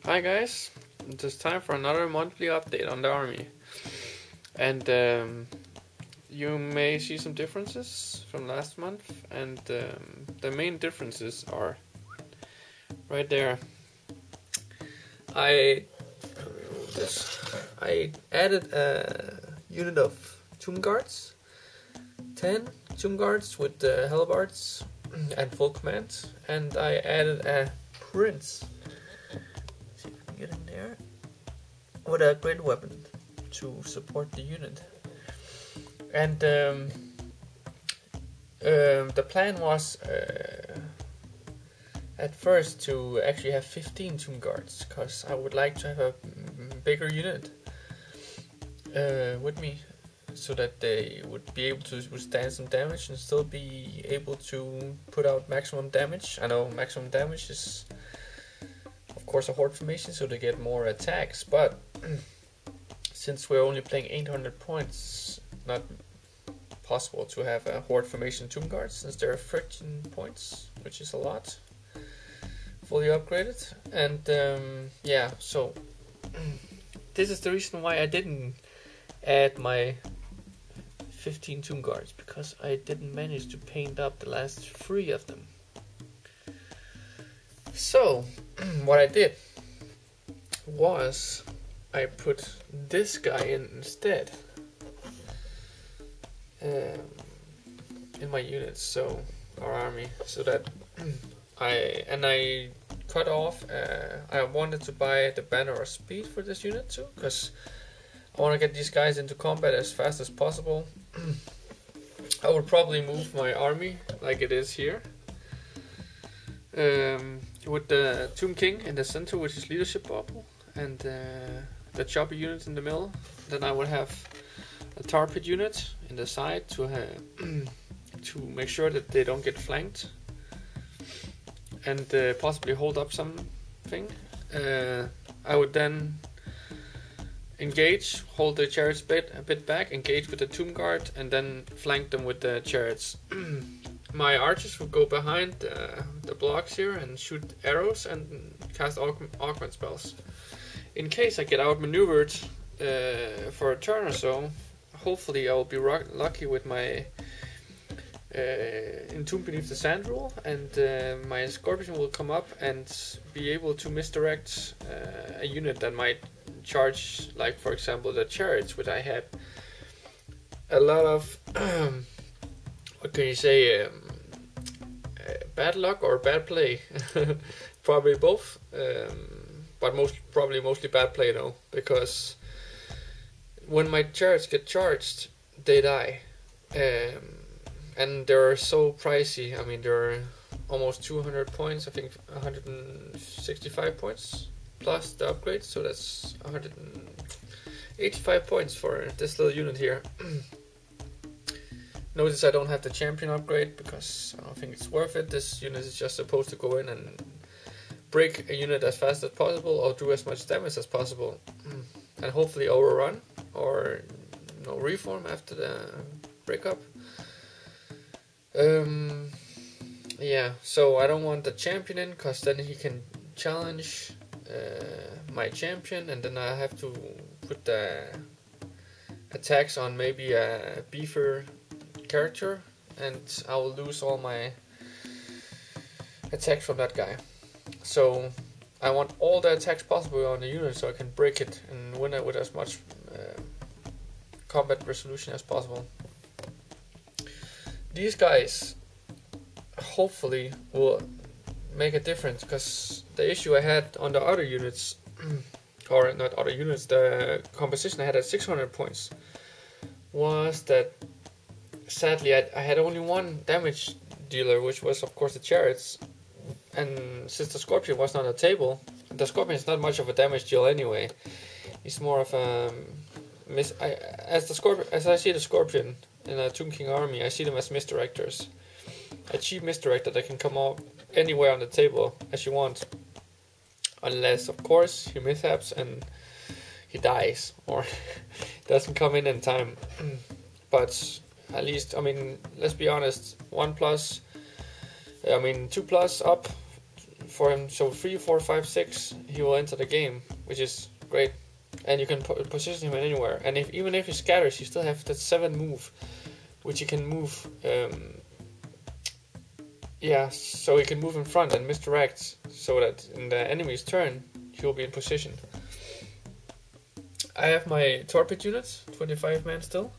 Hi guys, it is time for another monthly update on the army. And you may see some differences from last month, and the main differences are right there. I added a unit of tomb guards, 10 tomb guards with the halberds and full command, and I added a prince. See if we can get in there with a great weapon to support the unit. And the plan was at first to actually have 15 tomb guards, because I would like to have a bigger unit with me, so that they would be able to withstand some damage and still be able to put out maximum damage. I know maximum damage is of course a horde formation, so they get more attacks, but since we're only playing 800 points, not possible to have a horde formation tomb guard, since there are 13 points, which is a lot, fully upgraded. And yeah, so this is the reason why I didn't add my 15 tomb guards, because I didn't manage to paint up the last 3 of them. So what I did was I put this guy in instead in my units, so our army, so that I cut off. I wanted to buy the banner of speed for this unit too, because I want to get these guys into combat as fast as possible. I would probably move my army like it is here, with the Tomb King in the center, which is leadership bubble, and the chopper unit in the middle. Then I would have a tar pit unit in the side to to make sure that they don't get flanked, and possibly hold up something. I would then engage, hold the chariots a bit back, engage with the tomb guard, and then flank them with the chariots. My archers would go behind the blocks here and shoot arrows and cast augment spells. In case I get outmaneuvered for a turn or so, hopefully I will be lucky with my Entomb Beneath the Sand rule, and my Scorpion will come up and be able to misdirect a unit that might charge, like for example the chariots, which I had a lot of what can you say, bad luck or bad play. Probably both, but mostly bad play though, because when my chariots get charged, they die, and they're so pricey. I mean, they're almost 200 points, I think 165 points plus the upgrade, so that's 185 points for this little unit here. Notice I don't have the champion upgrade, because I don't think it's worth it. This unit is just supposed to go in and break a unit as fast as possible, or do as much damage as possible, and hopefully overrun or reform after the breakup. Yeah, so I don't want the champion in, because then he can challenge my champion, and then I have to put the attacks on maybe a beefer character, and I will lose all my attacks from that guy. So I want all the attacks possible on the unit, so I can break it and win it with as much combat resolution as possible. These guys hopefully will make a difference, because the issue I had on the other units, or not other units, the composition I had at 600 points, was that sadly I had only one damage dealer, which was of course the chariots, and since the Scorpion was not on the table, the Scorpion is not much of a damage deal anyway. He's more of a as I see the Scorpion in a Tomb King army, I see them as misdirectors. A cheap misdirector that can come up anywhere on the table as you want, unless of course he mishaps and he dies or doesn't come in time. But at least, I mean, let's be honest, 1+, I mean 2+ up for him. So 3, 4, 5, 6, he will enter the game, which is great. And you can position him anywhere. And even if he scatters, you still have that 7 move, which you can move. Yeah, so he can move in front and misdirect, so that in the enemy's turn, he will be in position. I have my torpedo units, 25 man still.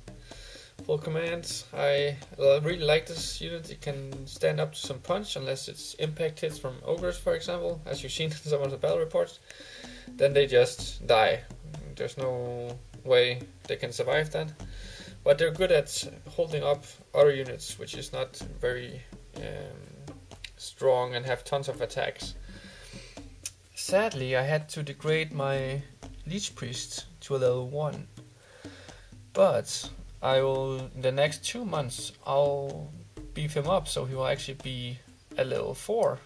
Full command. I really like this unit. It can stand up to some punch unless it's impact hits from ogres, for example, as you've seen in some of the battle reports. Then they just die. There's no way they can survive that. But they're good at holding up other units, which is not very strong and have tons of attacks. Sadly, I had to degrade my Leech Priest to a level 1. But I will, in the next 2 months, I'll beef him up so he will actually be a level 4.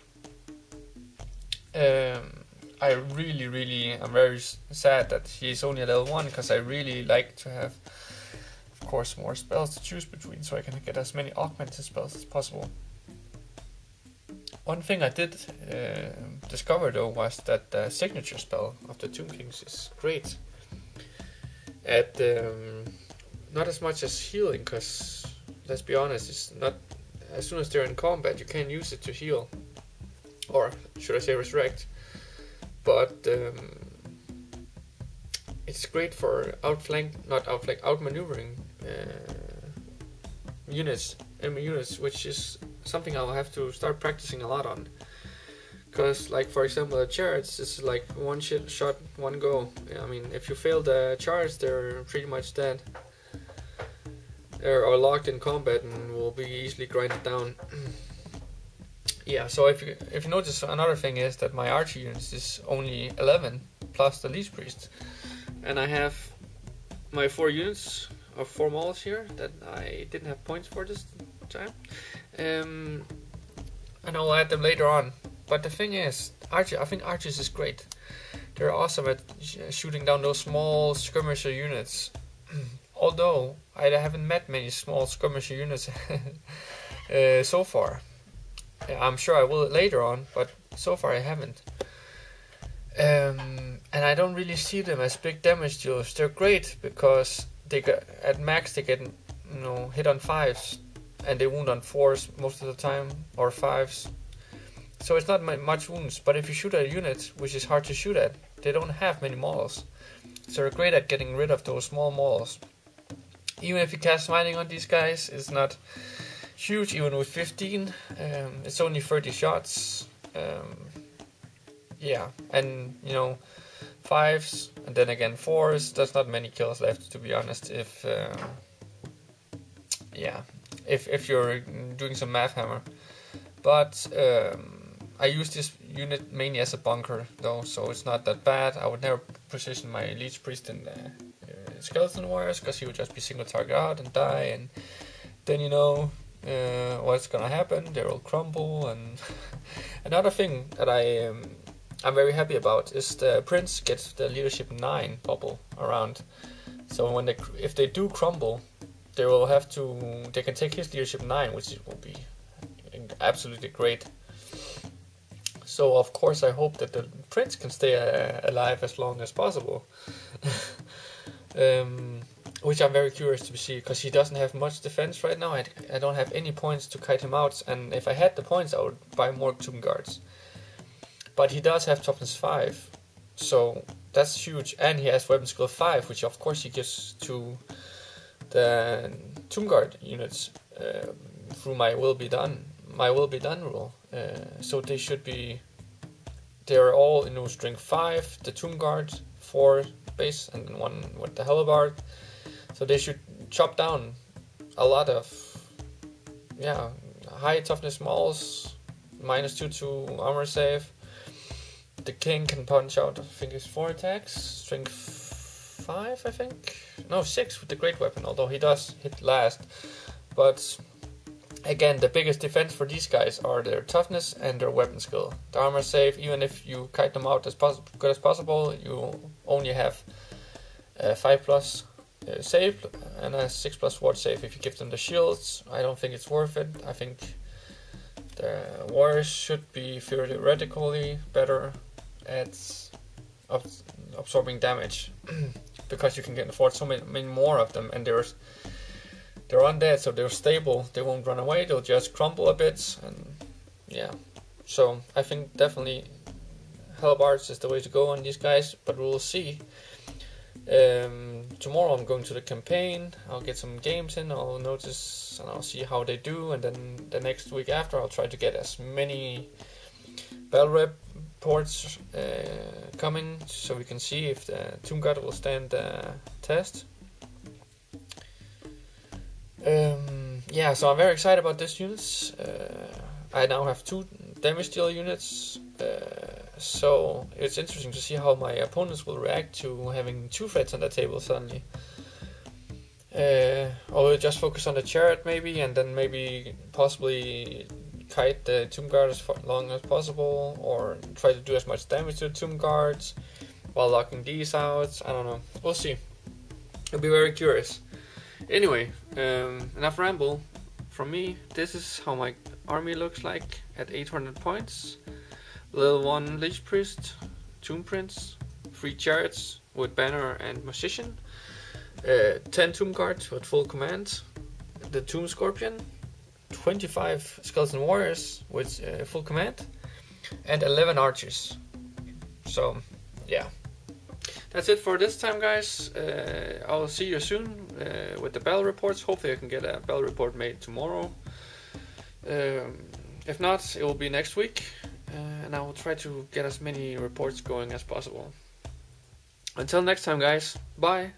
I really am very sad that he's only a level 1, because I really like to have, of course, more spells to choose between, so I can get as many augmented spells as possible. One thing I did discover though was that the signature spell of the Tomb Kings is great at not as much as healing, because let's be honest, it's not, as soon as they're in combat you can use it to heal, or should I say resurrect, but it's great for outmaneuvering enemy units, which is something I'll have to start practicing a lot on. Because, like, for example, the chariots is like one shot, one go. I mean, if you fail the charge, they're pretty much dead. Or locked in combat and will be easily grinded down. Yeah, so if you notice, another thing is that my archer units is only 11 plus the Leech Priest, and I have my 4 units of 4 mauls here that I didn't have points for this time, and I'll add them later on. But the thing is, I think archers is great. They're awesome at shooting down those small skirmisher units. Although I haven't met many small skirmisher units so far. I'm sure I will later on, but so far I haven't. And I don't really see them as big damage dealers. They're great because they get, at max they get, hit on 5s, and they wound on 4s most of the time, or 5s. So it's not much wounds. But if you shoot at a unit, which is hard to shoot at, they don't have many mauls. So they're great at getting rid of those small mauls. Even if you cast smiting on these guys, it's not huge. Even with 15, it's only 30 shots. Yeah, and 5s, and then again 4s. There's not many kills left, to be honest. If you're doing some math hammer, but I use this unit mainly as a bunker though, so it's not that bad. I would never position my Leech Priest in Skeleton Warriors, because he would just be single target out and die, and then what's gonna happen? They will crumble. And another thing that I'm very happy about is the Prince gets the leadership 9 bubble around. So when if they do crumble, they can take his leadership 9, which will be absolutely great. So of course I hope that the Prince can stay alive as long as possible. Which I'm very curious to see, because he doesn't have much defense right now. I don't have any points to kite him out, and if I had the points I would buy more Tomb Guards. But he does have toughness 5, so that's huge, and he has weapon skill 5, which of course he gives to the Tomb Guard units through my will be done rule. So they're all strength 5, the Tomb Guard 4 base, and then 1 with the Hellebarde. So they should chop down a lot of high toughness mauls, -2 to armor save. The king can punch out, I think it's 4 attacks, strength 5, I think. No, 6 with the great weapon, although he does hit last. But again, the biggest defense for these guys are their toughness and their weapon skill. The armor save, even if you kite them out as good as possible, you only have 5+ save and a 6+ ward save if you give them the shields. I don't think it's worth it. I think The warriors should be theoretically better at absorbing damage because you can get afford so many more of them, and they're undead, so they're stable. They won't run away. They'll just crumble a bit, and yeah. So I think definitely Hellebards is the way to go on these guys, but we'll see. Tomorrow I'm going to the campaign. I'll get some games in. I'll notice and I'll see how they do, and then the next week after I'll try to get as many battle reports coming, so we can see if the Tomb Guard will stand the test. Yeah, so I'm very excited about these units. I now have 2 damage deal units, so it's interesting to see how my opponents will react to having 2 threats on the table suddenly. Or just focus on the chariot maybe, and then maybe possibly kite the Tomb Guard as long as possible, or try to do as much damage to the Tomb Guards while locking these out. I don't know. We'll see. I'll be very curious. Anyway, enough ramble from me. This is how my army looks like at 800 points. Level 1 Lich Priest, Tomb Prince, 3 chariots with banner and musician, 10 Tomb Guards with full command, the Tomb Scorpion, 25 Skeleton Warriors with full command, and 11 archers. So, yeah. That's it for this time, guys. I'll see you soon with the battle reports. Hopefully I can get a battle report made tomorrow. If not, it will be next week. And I will try to get as many reports going as possible. Until next time, guys. Bye.